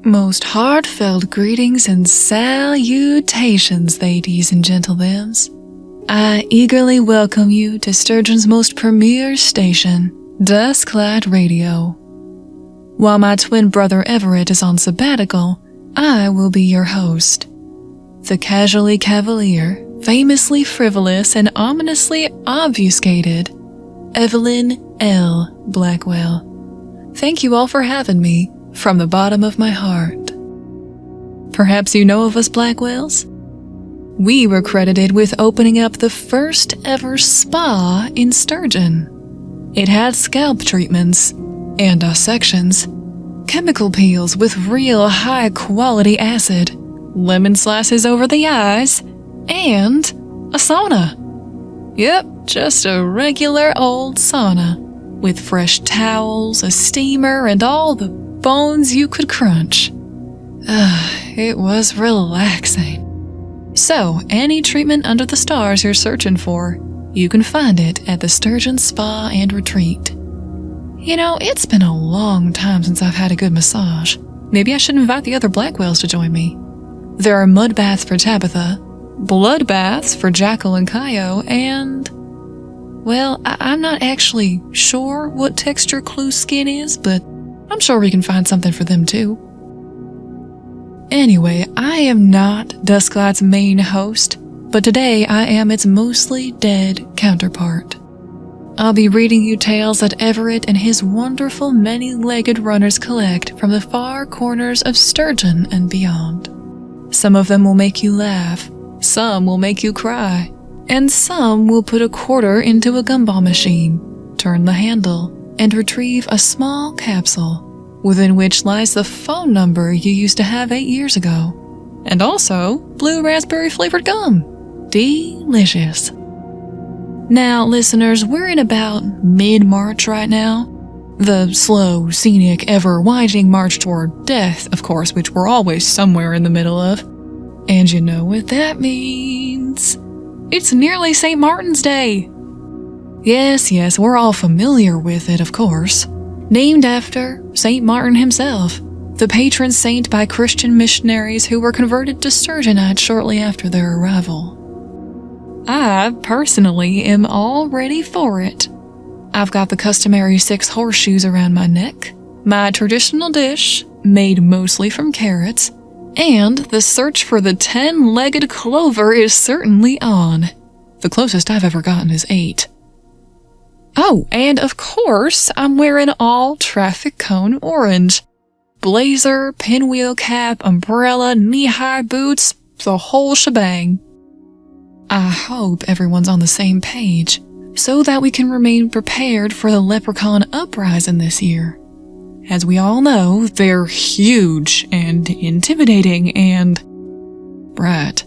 Most heartfelt greetings and salutations, ladies and gentlethems. I eagerly welcome you to Sturgeon's most premier station, Dusklight Radio. While my twin brother Everett is on sabbatical, I will be your host. The casually cavalier, famously frivolous, and ominously obfuscated Evelyn L. Blackwell. Thank you all for having me from the bottom of my heart. Perhaps you know of us Blackwells? We were credited with opening up the first ever spa in Sturgeon. It had scalp treatments and dissections, chemical peels with real high-quality acid, lemon slices over the eyes, and a sauna. Yep, just a regular old sauna, with fresh towels, a steamer, and all the bones you could crunch. It was relaxing. So, any treatment under the stars you're searching for, you can find it at the Sturgeon Spa and Retreat. You know, it's been a long time since I've had a good massage. Maybe I should invite the other Blackwells to join me. There are mud baths for Tabitha, blood baths for Jackal and Kaio, and... well, I'm not actually sure what texture Clue's skin is, but I'm sure we can find something for them too. Anyway, I am not Dusklight's main host, but today I am its mostly dead counterpart. I'll be reading you tales that Everett and his wonderful many-legged runners collect from the far corners of Sturgeon and beyond. Some of them will make you laugh, some will make you cry, and some will put a quarter into a gumball machine, turn the handle, and retrieve a small capsule, within which lies the phone number you used to have 8 years ago. And also, blue raspberry-flavored gum. Delicious. Now, listeners, we're in about mid-March right now. The slow, scenic, ever-winding march toward death, of course, which we're always somewhere in the middle of. And you know what that means. It's nearly St. Martin's Day. Yes, we're all familiar with it, of course. Named after St. Martin himself, the patron saint by Christian missionaries who were converted to Sturgeonites shortly after their arrival. I, personally, am all ready for it. I've got the customary 6 horseshoes around my neck, my traditional dish, made mostly from carrots, and the search for the 10-legged clover is certainly on. The closest I've ever gotten is 8. Oh, and of course, I'm wearing all traffic cone orange. Blazer, pinwheel cap, umbrella, knee-high boots, the whole shebang. I hope everyone's on the same page, so that we can remain prepared for the leprechaun uprising this year. As we all know, they're huge and intimidating and... right.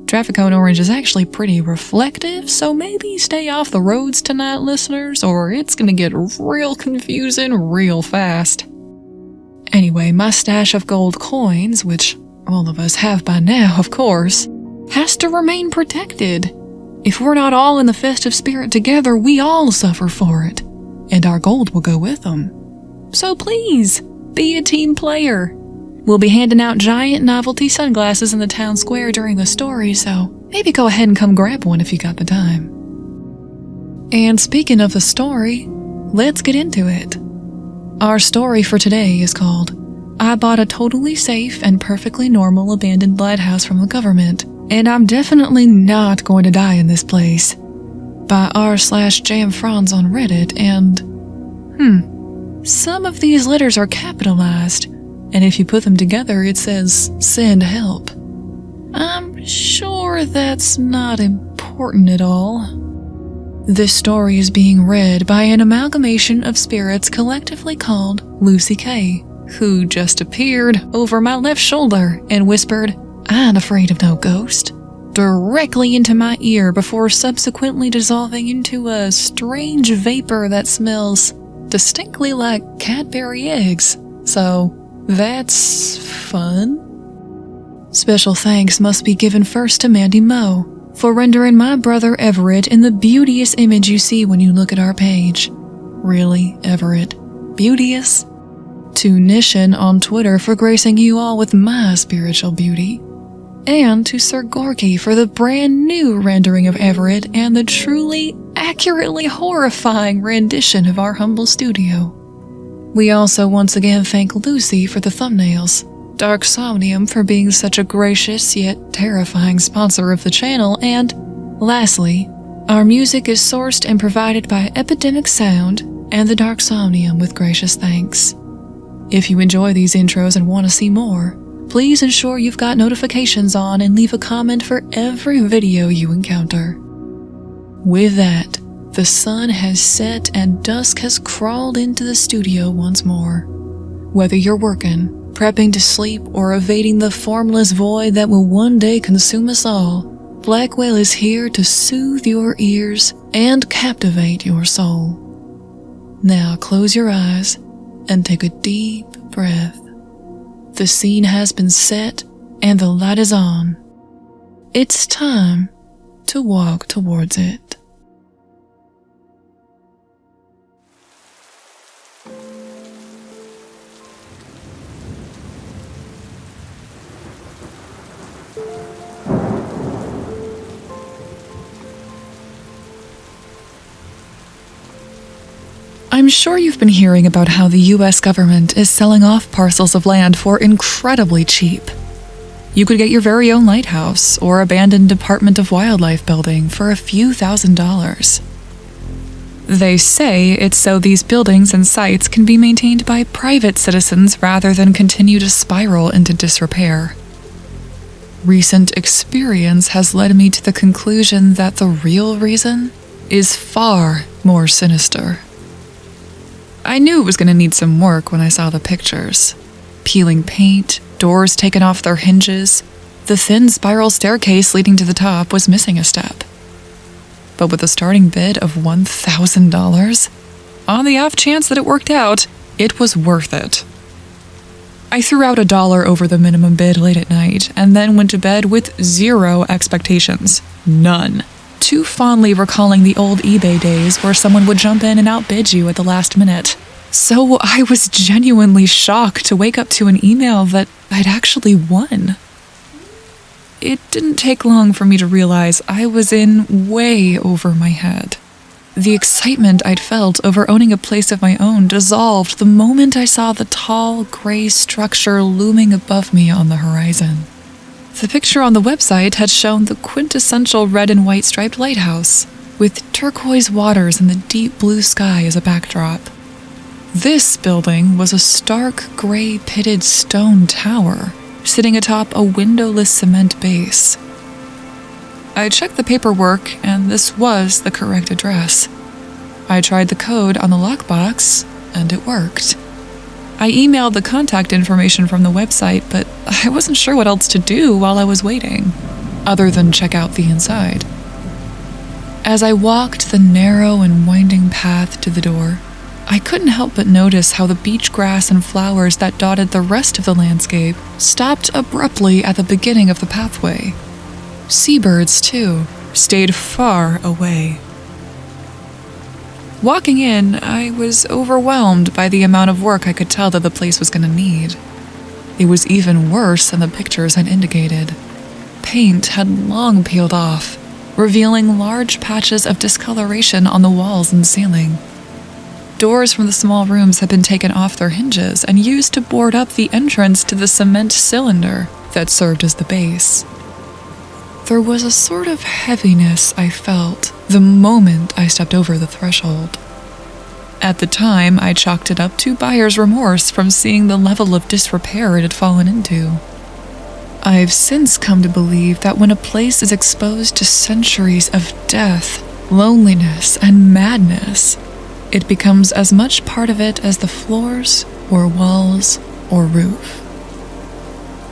Traffic cone orange is actually pretty reflective, so maybe stay off the roads tonight, listeners, or it's gonna get real confusing real fast. Anyway, my stash of gold coins, which all of us have by now, of course, has to remain protected. If we're not all in the festive spirit together, we all suffer for it, and our gold will go with them. So please, be a team player. We'll be handing out giant novelty sunglasses in the town square during the story, so maybe go ahead and come grab one if you got the time. And speaking of the story, let's get into it. Our story for today is called I Bought a Totally Safe and Perfectly Normal Abandoned Lighthouse from the Government, and I'm definitely not going to die in this place, by r/jamfranz on Reddit, and some of these letters are capitalized, and if you put them together, it says, send help. I'm sure that's not important at all. This story is being read by an amalgamation of spirits collectively called Lucy K, who just appeared over my left shoulder and whispered, "I ain't afraid of no ghost," directly into my ear before subsequently dissolving into a strange vapor that smells distinctly like Cadbury eggs. So, that's fun. Special thanks must be given first to Mandy Moe for rendering my brother Everett in the beauteous image you see when you look at our page. Really, Everett? Beauteous? to Nishan on Twitter for gracing you all with my spiritual beauty, and to Sir Gorky for the brand new rendering of Everett and the truly, accurately horrifying rendition of our humble studio. We also once again thank Lucy for the thumbnails, Dark Somnium for being such a gracious yet terrifying sponsor of the channel, and, lastly, our music is sourced and provided by Epidemic Sound and the Dark Somnium with gracious thanks. If you enjoy these intros and want to see more, please ensure you've got notifications on and leave a comment for every video you encounter. With that, the sun has set and dusk has crawled into the studio once more. Whether you're working, prepping to sleep, or evading the formless void that will one day consume us all, Black Whale is here to soothe your ears and captivate your soul. Now close your eyes and take a deep breath. The scene has been set and the light is on. It's time to walk towards it. I'm sure you've been hearing about how the US government is selling off parcels of land for incredibly cheap. You could get your very own lighthouse or abandoned Department of Wildlife building for a few $1,000s. They say it's so these buildings and sites can be maintained by private citizens rather than continue to spiral into disrepair. Recent experience has led me to the conclusion that the real reason is far more sinister. I knew it was going to need some work when I saw the pictures. Peeling paint, doors taken off their hinges, the thin spiral staircase leading to the top was missing a step. But with a starting bid of $1,000, on the off chance that it worked out, it was worth it. I threw out $1 over the minimum bid late at night and then went to bed with zero expectations. None. Too fondly recalling the old eBay days where someone would jump in and outbid you at the last minute. So I was genuinely shocked to wake up to an email that I'd actually won. It didn't take long for me to realize I was in way over my head. The excitement I'd felt over owning a place of my own dissolved the moment I saw the tall, gray structure looming above me on the horizon. The picture on the website had shown the quintessential red and white striped lighthouse, with turquoise waters and the deep blue sky as a backdrop. This building was a stark gray pitted stone tower, sitting atop a windowless cement base. I checked the paperwork, and this was the correct address. I tried the code on the lockbox, and it worked. I emailed the contact information from the website, but I wasn't sure what else to do while I was waiting, other than check out the inside. As I walked the narrow and winding path to the door, I couldn't help but notice how the beach grass and flowers that dotted the rest of the landscape stopped abruptly at the beginning of the pathway. Seabirds, too, stayed far away. Walking in, I was overwhelmed by the amount of work I could tell that the place was going to need. It was even worse than the pictures had indicated. Paint had long peeled off, revealing large patches of discoloration on the walls and ceiling. Doors from the small rooms had been taken off their hinges and used to board up the entrance to the cement cylinder that served as the base. There was a sort of heaviness I felt the moment I stepped over the threshold. At the time, I chalked it up to buyer's remorse from seeing the level of disrepair it had fallen into. I've since come to believe that when a place is exposed to centuries of death, loneliness, and madness, it becomes as much part of it as the floors, or walls, or roof.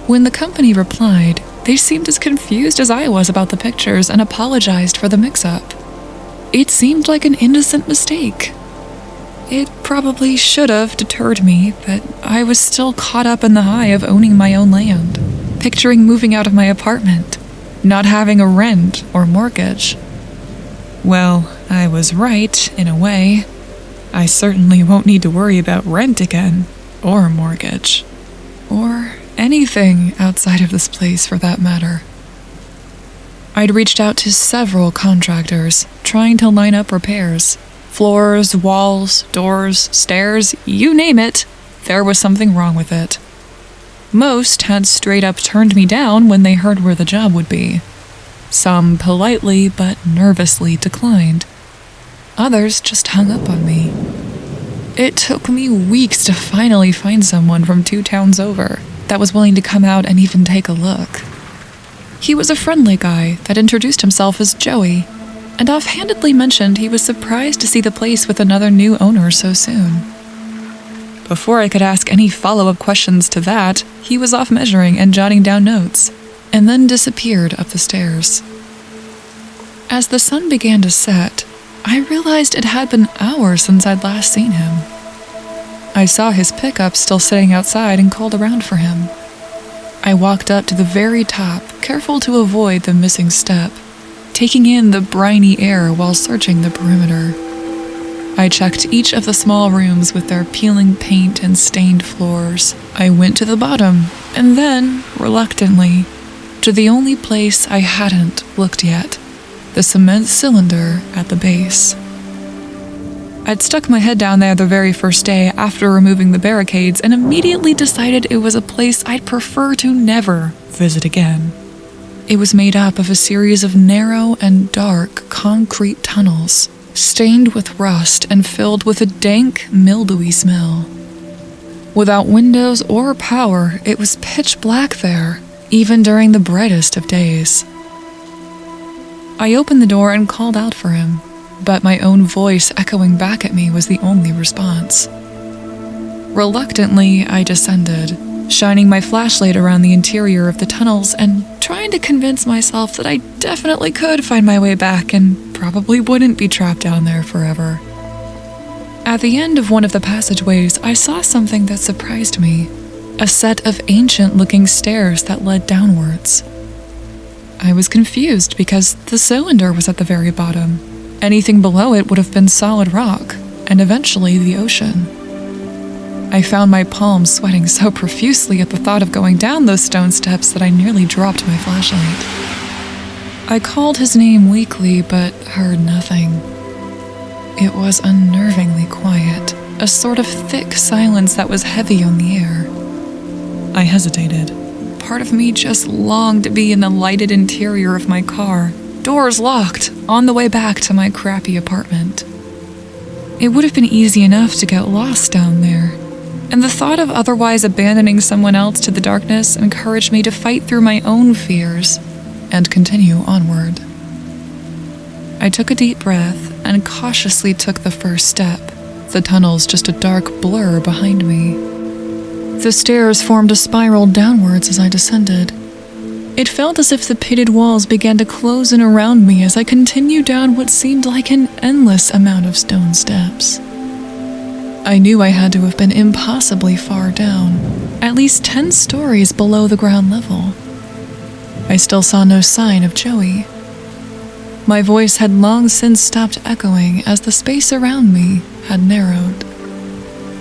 When the company replied, they seemed as confused as I was about the pictures and apologized for the mix-up. It seemed like an innocent mistake. It probably should have deterred me, but I was still caught up in the high of owning my own land, picturing moving out of my apartment, not having a rent or mortgage. Well, I was right, in a way. I certainly won't need to worry about rent again. or a mortgage, or anything outside of this place for that matter. I'd reached out to several contractors, trying to line up repairs. Floors, walls, doors, stairs, you name it, there was something wrong with it. Most had straight up turned me down when they heard where the job would be. Some politely but nervously declined. Others just hung up on me. It took me weeks to finally find someone from 2 towns over that was willing to come out and even take a look. He was a friendly guy that introduced himself as Joey, and offhandedly mentioned he was surprised to see the place with another new owner so soon. Before I could ask any follow-up questions to that, he was off measuring and jotting down notes, and then disappeared up the stairs. As the sun began to set, I realized it had been hours since I'd last seen him. I saw his pickup still sitting outside and called around for him. I walked up to the very top, careful to avoid the missing step, taking in the briny air while searching the perimeter. I checked each of the small rooms with their peeling paint and stained floors. I went to the bottom, and then, reluctantly, to the only place I hadn't looked yet, the cement cylinder at the base. I'd stuck my head down there the very first day after removing the barricades and immediately decided it was a place I'd prefer to never visit again. It was made up of a series of narrow and dark concrete tunnels, stained with rust and filled with a dank, mildewy smell. Without windows or power, it was pitch black there, even during the brightest of days. I opened the door and called out for him, but my own voice echoing back at me was the only response. Reluctantly, I descended, shining my flashlight around the interior of the tunnels and trying to convince myself that I definitely could find my way back and probably wouldn't be trapped down there forever. At the end of one of the passageways, I saw something that surprised me, a set of ancient-looking stairs that led downwards. I was confused because the cylinder was at the very bottom. Anything below it would have been solid rock, and eventually the ocean. I found my palms sweating so profusely at the thought of going down those stone steps that I nearly dropped my flashlight. I called his name weakly, but heard nothing. It was unnervingly quiet, a sort of thick silence that was heavy on the air. I hesitated. Part of me just longed to be in the lighted interior of my car, doors locked, on the way back to my crappy apartment. It would have been easy enough to get lost down there, and the thought of otherwise abandoning someone else to the darkness encouraged me to fight through my own fears and continue onward. I took a deep breath and cautiously took the first step, the tunnels just a dark blur behind me. The stairs formed a spiral downwards as I descended. It felt as if the pitted walls began to close in around me as I continued down what seemed like an endless amount of stone steps. I knew I had to have been impossibly far down, at least 10 stories below the ground level. I still saw no sign of Joey. My voice had long since stopped echoing as the space around me had narrowed.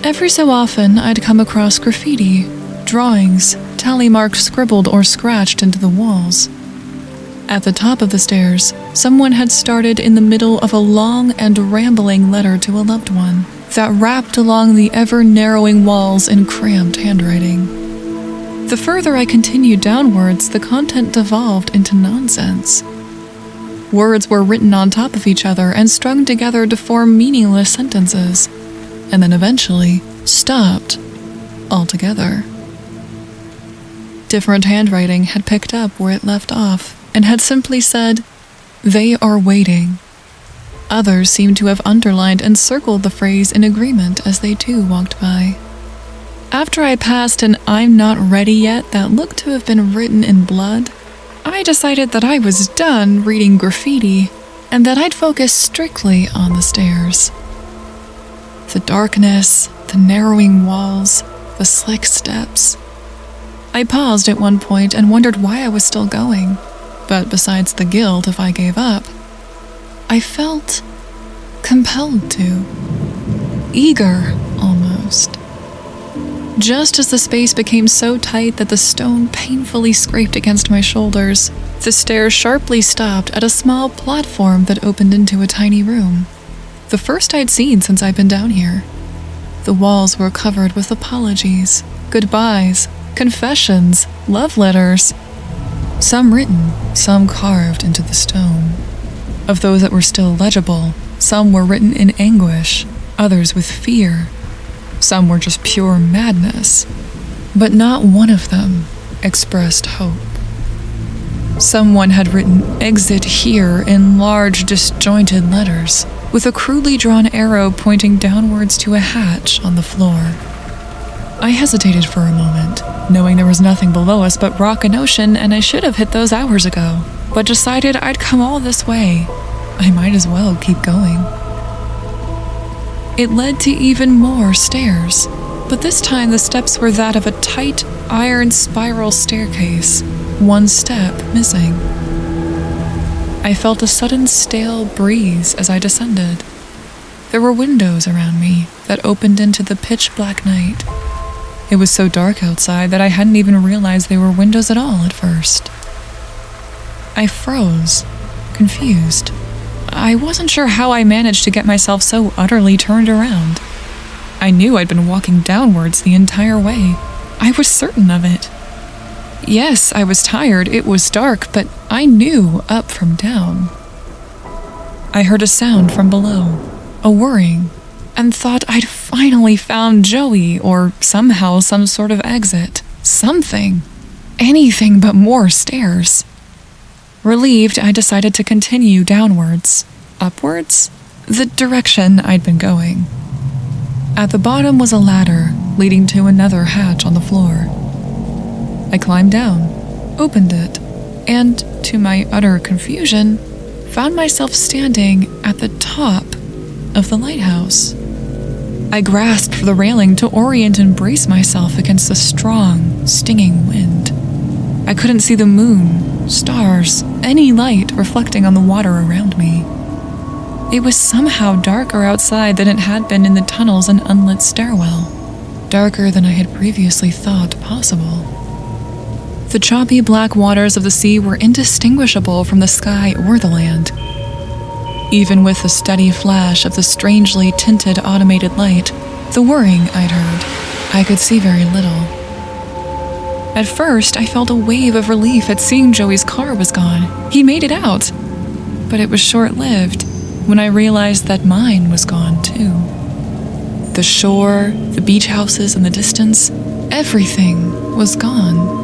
Every so often, I'd come across graffiti, drawings, tally marks scribbled or scratched into the walls. At the top of the stairs, someone had started in the middle of a long and rambling letter to a loved one that wrapped along the ever-narrowing walls in cramped handwriting. The further I continued downwards, the content devolved into nonsense. Words were written on top of each other and strung together to form meaningless sentences, and then eventually stopped altogether. Different handwriting had picked up where it left off and had simply said, "They are waiting." Others seemed to have underlined and circled the phrase in agreement as they too walked by. After I passed an "I'm not ready yet" that looked to have been written in blood, I decided that I was done reading graffiti and that I'd focus strictly on the stairs. The darkness, the narrowing walls, the slick steps. I paused at one point and wondered why I was still going, but besides the guilt if I gave up, I felt compelled to. Eager, almost. Just as the space became so tight that the stone painfully scraped against my shoulders, the stairs sharply stopped at a small platform that opened into a tiny room. The first I'd seen since I'd been down here. The walls were covered with apologies, goodbyes, confessions, love letters. Some written, some carved into the stone. Of those that were still legible, some were written in anguish, others with fear. Some were just pure madness, but not one of them expressed hope. Someone had written "Exit here" in large, disjointed letters, with a crudely drawn arrow pointing downwards to a hatch on the floor. I hesitated for a moment, knowing there was nothing below us but rock and ocean, and I should have hit those hours ago, but decided I'd come all this way. I might as well keep going. It led to even more stairs, but this time the steps were that of a tight, iron spiral staircase, one step missing. I felt a sudden stale breeze as I descended. There were windows around me that opened into the pitch-black night. It was so dark outside that I hadn't even realized they were windows at all at first. I froze, confused. I wasn't sure how I managed to get myself so utterly turned around. I knew I'd been walking downwards the entire way. I was certain of it. Yes, I was tired, it was dark, but I knew up from down. I heard a sound from below, a whirring, and thought I'd finally found Joey, or somehow some sort of exit. Something. Anything but more stairs. Relieved, I decided to continue downwards. Upwards? The direction I'd been going. At the bottom was a ladder leading to another hatch on the floor. I climbed down, opened it, and, to my utter confusion, found myself standing at the top of the lighthouse. I grasped for the railing to orient and brace myself against the strong, stinging wind. I couldn't see the moon, stars, any light reflecting on the water around me. It was somehow darker outside than it had been in the tunnels and unlit stairwell, darker than I had previously thought possible. The choppy black waters of the sea were indistinguishable from the sky or the land. Even with the steady flash of the strangely tinted automated light, the whirring I'd heard, I could see very little. At first, I felt a wave of relief at seeing Joey's car was gone. He made it out. But it was short-lived when I realized that mine was gone too. The shore, the beach houses in the distance, everything was gone.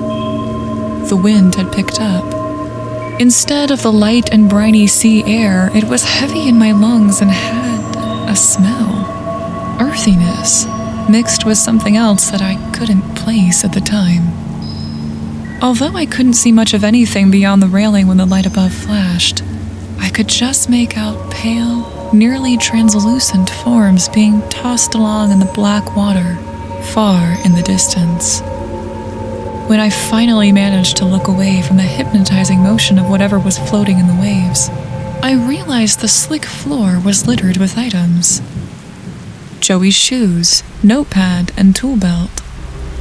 The wind had picked up. Instead of the light and briny sea air, it was heavy in my lungs and had a smell. Earthiness, mixed with something else that I couldn't place at the time. Although I couldn't see much of anything beyond the railing when the light above flashed, I could just make out pale, nearly translucent forms being tossed along in the black water, far in the distance. When I finally managed to look away from the hypnotizing motion of whatever was floating in the waves, I realized the slick floor was littered with items. Joey's shoes, notepad, and tool belt.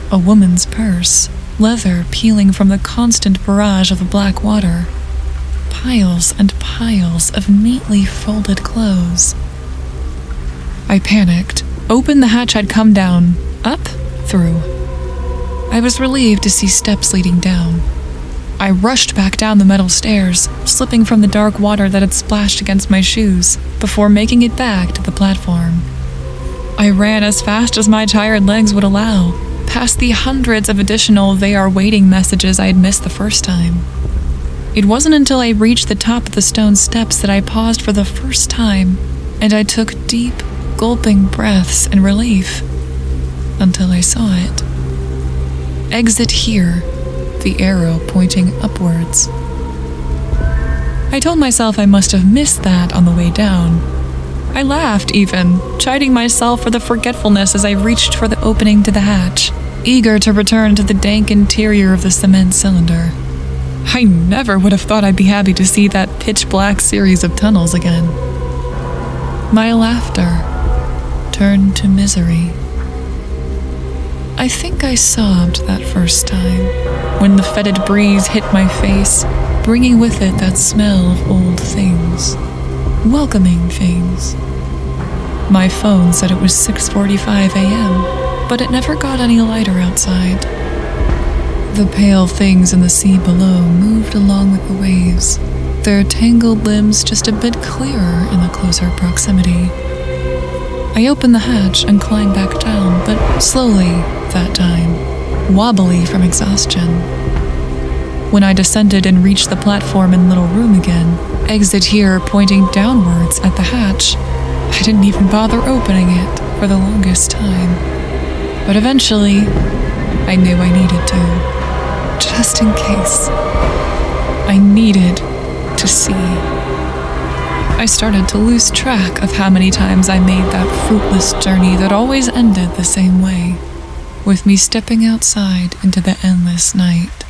A woman's purse, leather peeling from the constant barrage of the black water. Piles and piles of neatly folded clothes. I panicked, opened the hatch I'd come down, up, through. I was relieved to see steps leading down. I rushed back down the metal stairs, slipping from the dark water that had splashed against my shoes, before making it back to the platform. I ran as fast as my tired legs would allow, past the hundreds of additional "they are waiting" messages I had missed the first time. It wasn't until I reached the top of the stone steps that I paused for the first time, and I took deep, gulping breaths in relief, until I saw it. Exit here, the arrow pointing upwards. I told myself I must have missed that on the way down. I laughed even, chiding myself for the forgetfulness as I reached for the opening to the hatch, eager to return to the dank interior of the cement cylinder. I never would have thought I'd be happy to see that pitch-black series of tunnels again. My laughter turned to misery. I think I sobbed that first time, when the fetid breeze hit my face, bringing with it that smell of old things, welcoming things. My phone said it was 6:45 a.m., but it never got any lighter outside. The pale things in the sea below moved along with the waves, their tangled limbs just a bit clearer in the closer proximity. I opened the hatch and climbed back down, but slowly that time, wobbly from exhaustion. When I descended and reached the platform and little room again, exit here pointing downwards at the hatch, I didn't even bother opening it for the longest time. But eventually, I knew I needed to, just in case. I needed to see. I started to lose track of how many times I made that fruitless journey that always ended the same way, with me stepping outside into the endless night.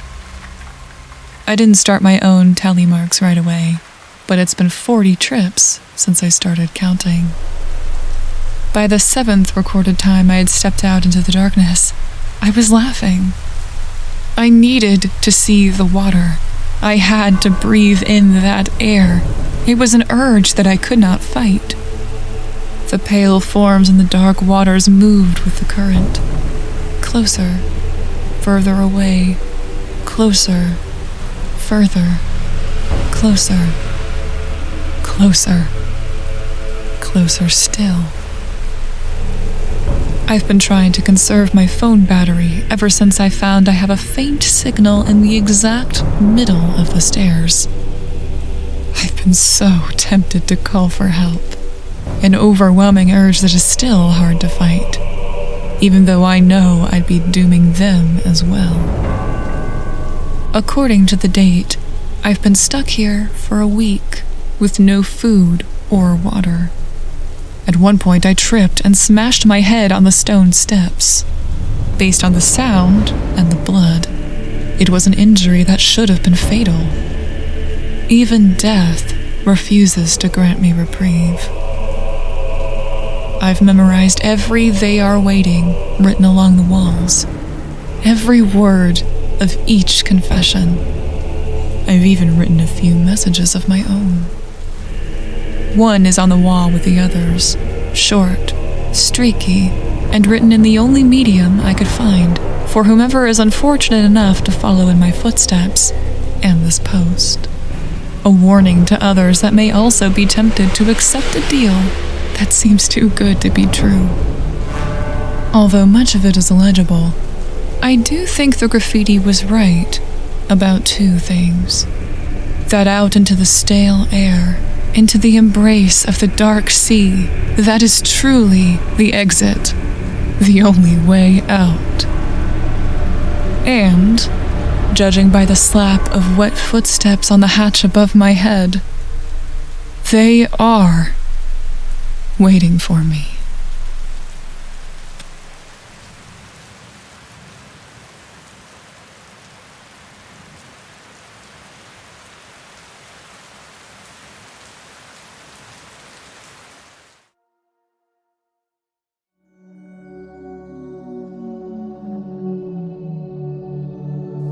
I didn't start my own tally marks right away, but it's been 40 trips since I started counting. By the 7th recorded time I had stepped out into the darkness, I was laughing. I needed to see the water. I had to breathe in that air. It was an urge that I could not fight. The pale forms in the dark waters moved with the current. Closer, further away, closer, further, closer, closer, closer still. I've been trying to conserve my phone battery ever since I found I have a faint signal in the exact middle of the stairs. I've been so tempted to call for help, an overwhelming urge that is still hard to fight, even though I know I'd be dooming them as well. According to the date, I've been stuck here for a week with no food or water. At one point I tripped and smashed my head on the stone steps. Based on the sound and the blood, it was an injury that should have been fatal. Even death refuses to grant me reprieve. I've memorized every "they are waiting" written along the walls, every word of each confession. I've even written a few messages of my own. One is on the wall with the others, short, streaky, and written in the only medium I could find for whomever is unfortunate enough to follow in my footsteps and this post. A warning to others that may also be tempted to accept a deal that seems too good to be true. Although much of it is illegible, I do think the graffiti was right about two things. That out into the stale air, into the embrace of the dark sea, that is truly the exit, the only way out. And, judging by the slap of wet footsteps on the hatch above my head, they are waiting for me.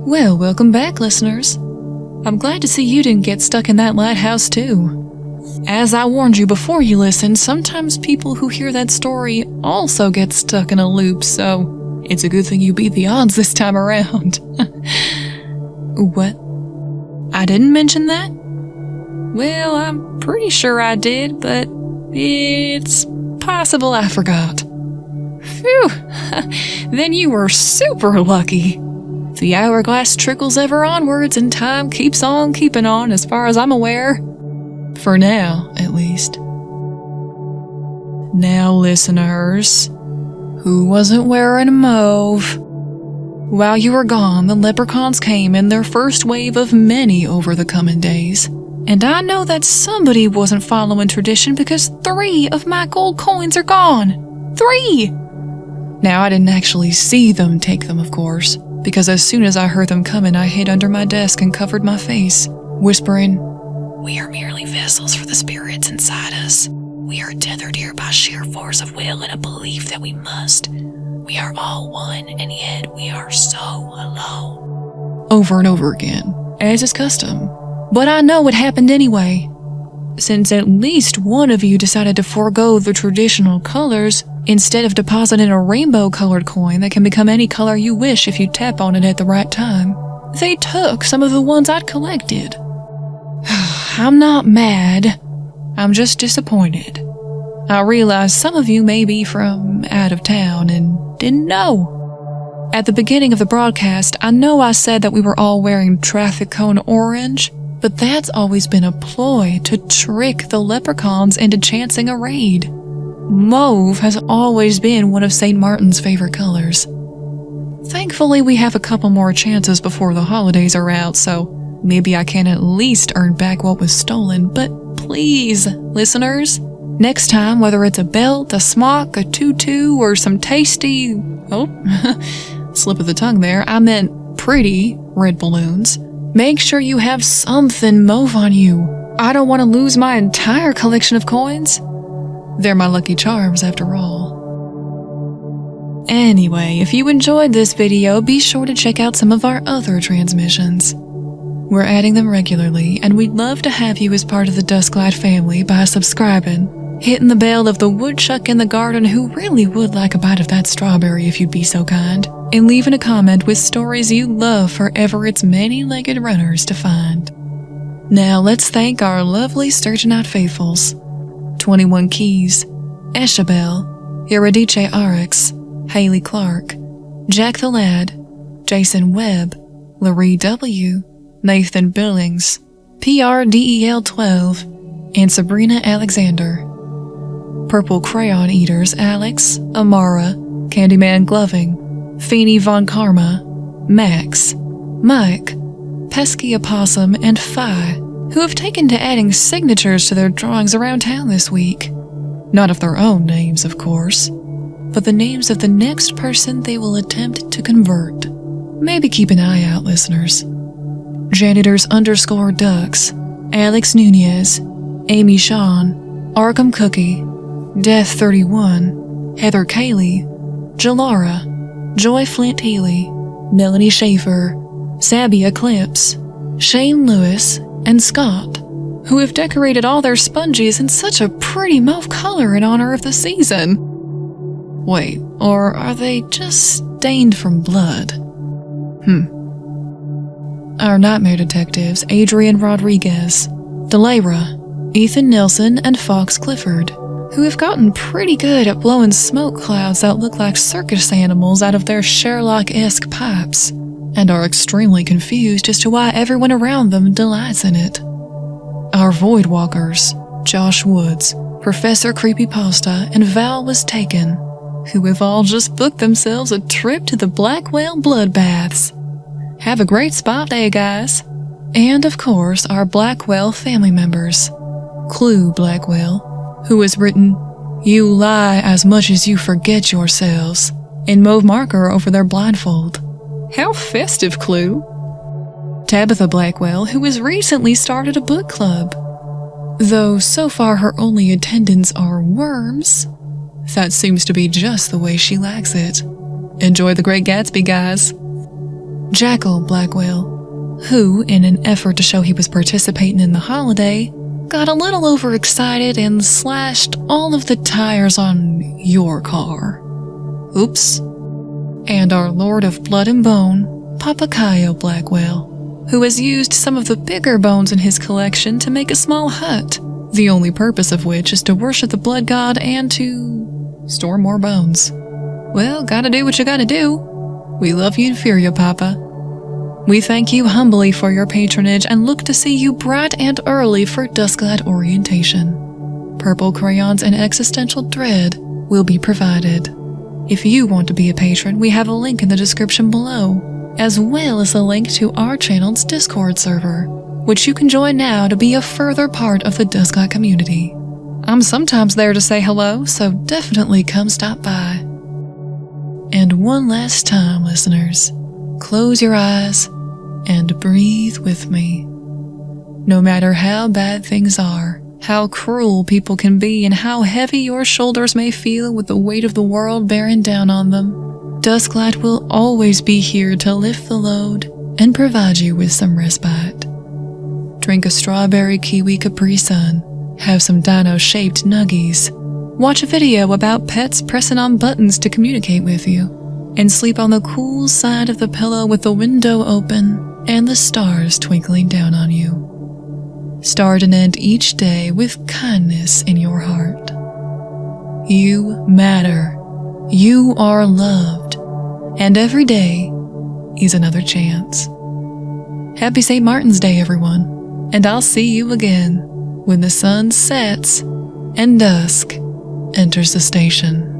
Well, welcome back, listeners. I'm glad to see you didn't get stuck in that lighthouse, too. As I warned you before you listened, sometimes people who hear that story also get stuck in a loop, so it's a good thing you beat the odds this time around. What? I didn't mention that? Well, I'm pretty sure I did, but it's possible I forgot. Phew! Then you were super lucky. The hourglass trickles ever onwards and time keeps on keeping on as far as I'm aware. For now, at least. Now, listeners, who wasn't wearing mauve? While you were gone, the leprechauns came in their first wave of many over the coming days. And I know that somebody wasn't following tradition because 3 of my gold coins are gone. 3! Now, I didn't actually see them take them, of course, because as soon as I heard them coming, I hid under my desk and covered my face, whispering, "We are merely vessels for the spirits inside us. We are tethered here by sheer force of will and a belief that we must We are all one, and yet we are so alone. Over and over again, as is custom. But I know what happened anyway. Since at least one of you decided to forego the traditional colors instead of depositing a rainbow-colored coin that can become any color you wish if you tap on it at the right time, they took some of the ones I'd collected. I'm not mad. I'm just disappointed. I realize some of you may be from out of town and didn't know. At the beginning of the broadcast, I know I said that we were all wearing traffic cone orange, but that's always been a ploy to trick the leprechauns into chancing a raid. Mauve has always been one of St. Martin's favorite colors. Thankfully, we have a couple more chances before the holidays are out, so maybe I can at least earn back what was stolen. But please, listeners, next time, whether it's a belt, a smock, a tutu, or some tasty... slip of the tongue there, I meant pretty red balloons, make sure you have something mauve on you. I don't want to lose my entire collection of coins. They're my lucky charms after all. Anyway, if you enjoyed this video, be sure to check out some of our other transmissions. We're adding them regularly, and we'd love to have you as part of the Dusklight family by subscribing, hitting the bell of the woodchuck in the garden who really would like a bite of that strawberry if you'd be so kind, and leaving a comment with stories you love for Everett's many-legged runners to find. Now let's thank our lovely Sturgeonite faithfuls: 21 Keys, Eshabel, Eurydice Arx, Haley Clark, Jack the Lad, Jason Webb, Larry W., Nathan Billings, PRDEL12, and Sabrina Alexander. Purple Crayon Eaters Alex, Amara, Candyman Gloving, Feeny Von Karma, Max, Mike, Pesky Opossum, and Phi, who have taken to adding signatures to their drawings around town this week. Not of their own names, of course, but the names of the next person they will attempt to convert. Maybe keep an eye out, listeners. Janitors_Ducks, Alex Nunez, Amy Shawn, Arkham Cookie, Death31, Heather Cayley, Jalara, Joy Flint Healy, Melanie Schaefer, Sabby Eclipse, Shane Lewis, and Scott, who have decorated all their sponges in such a pretty mauve color in honor of the season. Wait, or are they just stained from blood? Our Nightmare Detectives, Adrian Rodriguez, Delayra, Ethan Nelson, and Fox Clifford, who have gotten pretty good at blowing smoke clouds that look like circus animals out of their Sherlock-esque pipes, and are extremely confused as to why everyone around them delights in it. Our Voidwalkers, Josh Woods, Professor Creepypasta, and Val Was Taken, who have all just booked themselves a trip to the Blackwell Bloodbaths. Have a great spa day, guys. And of course, our Blackwell family members. Clue Blackwell, who has written, "You lie as much as you forget yourselves," in mauve marker over their blindfold. How festive, Clue. Tabitha Blackwell, who has recently started a book club. Though so far her only attendants are worms. That seems to be just the way she likes it. Enjoy The Great Gatsby, guys. Jackal Blackwell, who, in an effort to show he was participating in the holiday, got a little overexcited and slashed all of the tires on your car. Oops. And our Lord of Blood and Bone, Papakayo Blackwell, who has used some of the bigger bones in his collection to make a small hut, the only purpose of which is to worship the blood god and to store more bones. Well, gotta do what you gotta do. We love you and fear you, Papa. We thank you humbly for your patronage and look to see you bright and early for Dusklight orientation. Purple crayons and existential dread will be provided. If you want to be a patron, we have a link in the description below, as well as a link to our channel's Discord server, which you can join now to be a further part of the Dusklight community. I'm sometimes there to say hello, so definitely come stop by. And one last time, listeners, close your eyes and breathe with me. No matter how bad things are, how cruel people can be, and how heavy your shoulders may feel with the weight of the world bearing down on them, Dusklight will always be here to lift the load and provide you with some respite. Drink a strawberry kiwi Capri Sun, have some dino-shaped nuggies, watch a video about pets pressing on buttons to communicate with you, and sleep on the cool side of the pillow with the window open and the stars twinkling down on you. Start and end each day with kindness in your heart. You matter. You are loved. And every day is another chance. Happy St. Martin's Day, everyone. And I'll see you again when the sun sets and dusk enters the station.